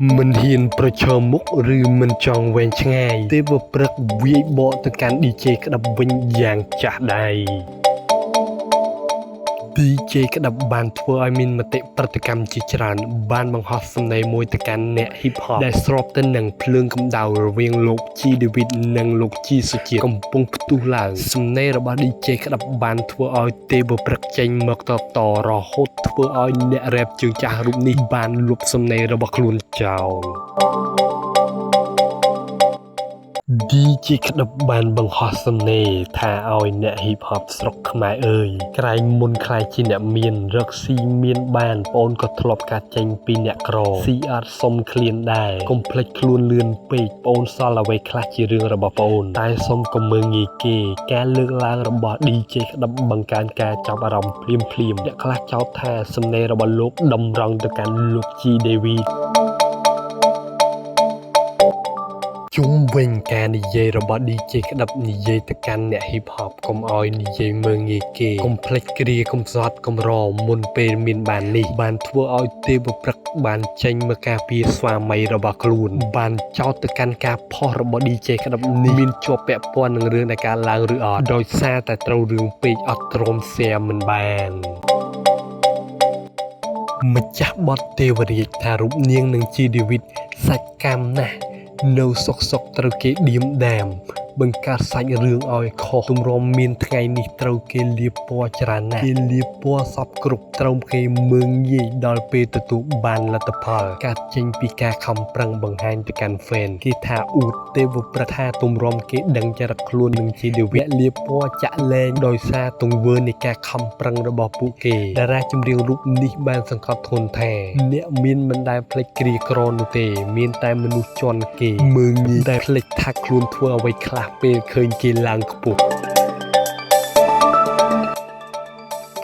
មិនហ៊ានប្រឈមមុខឬមិនចង់វែងឆ្ងាយទេវព្រឹកវាយបកទៅកាន់ DJ ក្តាប់វិញយ៉ាងចាស់ដៃ DJ ក្តាប់បានធ្វើឲ្យមានមតិប្រតិកម្មជាច្រើនបានបង្ហោះសំណេរមួយទៅកាន់អ្នក Hip Hop ដែលស្របទៅនឹងភ្លើងកម្ដៅរវាងលោក G David និងលោក G សុជាតិកំពុងផ្ទុះឡើងសំណេររបស់ DJ ក្តាប់បានធ្វើឲ្យទេវព្រឹកចេញមកតបតរហូតធ្វើឲ្យអ្នក rap ជើងចាស់រូបនេះបានលុបសំណេររបស់ខ្លួនចោល DJ ក្តាប់បានបង្ហោះសំណេរថាឲ្យអ្នក Hip Hop ស្រុកខ្មែរអើយក្រែងមុនខ្លាយជាអ្នកមានរកស៊ីមានបានប្អូនក៏ធ្លាប់កាត់ចេញពីអ្នកក្រស៊ីអត់សុំឃ្លានដែរកុំភ្លេចខ្លួនលឿនពេកប្អូនសល់អ្វីខ្លះជារឿងរបស់ប្អូនតែសុំកុំមើងងាយគេការលើកឡើងរបស់ DJ ក្តាប់បង្កើនការចាប់អារម្មណ៍ភ្លាមអ្នកខ្លះចោទថាសំណេររបស់លោកតម្រង់ទៅកាន់លោក G David ជុំវិញការនិយាយរបស់ DJ ក្តាប់និយាយទៅកាន់អ្នក Hip Hop កុំឲ្យនិយាយមើងងាយគេកុំភ្លេចគ្រាកំសត់កំរមុនពេលមានបាននេះបានធ្វើឲ្យទេវព្រឹកបានចេញមកការពារស្វាមីរបស់ខ្លួនបានចោទទៅកាន់ការផុសរបស់ DJ ក្តាប់នេះមានជាប់ពាក់ព័ន្ធនឹងរឿងនៃការឡើងឬអត់ដោយសារតែត្រូវរឿងពេកអត់ទ្រាំ share មិនបានម្ចាស់បទទេវរាជថារូបនាងនឹង G David សាច់កម្មណាស់នៅសុកត្រូវគេឌៀមដាមបង្កើតសាច់រឿងឲ្យខុសទម្រាំមានថ្ងៃនេះត្រូវគេលាបពណ៌ច្រើនណាស់គេលាបពណ៌សពគ្រប់ត្រូវគេមើងងាយដល់ពេលទទួលបានលទ្ធផលកាត់ចេញពីការខំប្រឹងបង្ហាញទៅកាន់ fan គេថាអ៊ូតទេវព្រឹកថាទម្រាំគេដឹងចរិតខ្លួននឹងជាដេវៈលាបពណ៌ចាក់លែងដោយសារទង្វើនៃការខំប្រឹងរបស់ពួកគេតារាចម្រៀងរូបនេះបានសង្កត់ធ្ងន់ថាអ្នកមានមិនដែលភ្លេចគ្រាក្រនោះទេមានតែមនុស្សជន់គេមើងងាយតែភ្លេចថាខ្លួនធ្វើអ្វីខ្លះពេលឃើញគេឡើងខ្ពស់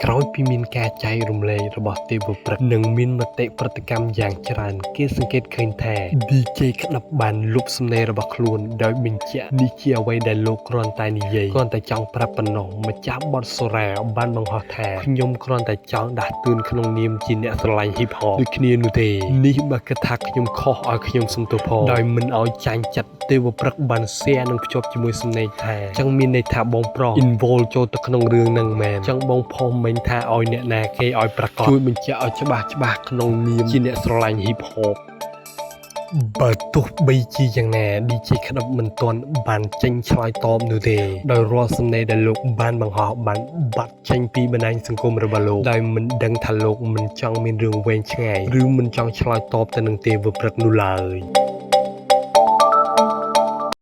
ក្រោយពីមានការចែករំលែករបស់ទេវព្រឹកនិងមានមតិប្រតិកម្មយ៉ាងច្រើនគេសង្កេតឃើញថា DJ ក្តាប់បានលុបសំណេររបស់ខ្លួនដោយបញ្ជាក់នេះជាអ្វីដែលលោកគ្រាន់តែនិយាយគ្រាន់តែចង់ប្រាប់ប៉ុណ្ណោះម្ចាស់បទសូរ៉ាបានបង្ហោះថាខ្ញុំគ្រាន់តែចង់ដាស់តឿនក្នុងនាមជាអ្នកស្រឡាញ់ Hip Hop ដូចគ្នានោះទេនេះបើគិតថាខ្ញុំខុសឲ្យខ្ញុំសុំទោសផងដោយមិនឲ្យចាញ់ចិត្តទេវព្រឹកបាន share និងភ្ជាប់ជាមួយសំណេរថាចឹងមានន័យថាបងប្រុស involve ចូលទៅក្នុងរឿងហ្នឹងមែនចឹងបងផុសមិញថាឲ្យអ្នកណាគេឲ្យប្រកាសជួយបញ្ជាក់ឲ្យច្បាស់ក្នុងនាមជាអ្នកស្រឡាញ់ Hip Hop បើទោះបីជាយ៉ាងណា DJ ក្តាប់មិនទាន់បានចេញឆ្លើយតបនោះទេដោយរាល់សំណេរដែលលោកបានបង្ហោះបានបាត់ចេញពីបណ្ដាញសង្គមរបស់លោកដោយមិនដឹងថាលោកមិនចង់មានរឿងវែងឆ្ងាយឬមិនចង់ឆ្លើយតបទៅនឹងទេវព្រឹកនោះឡើយ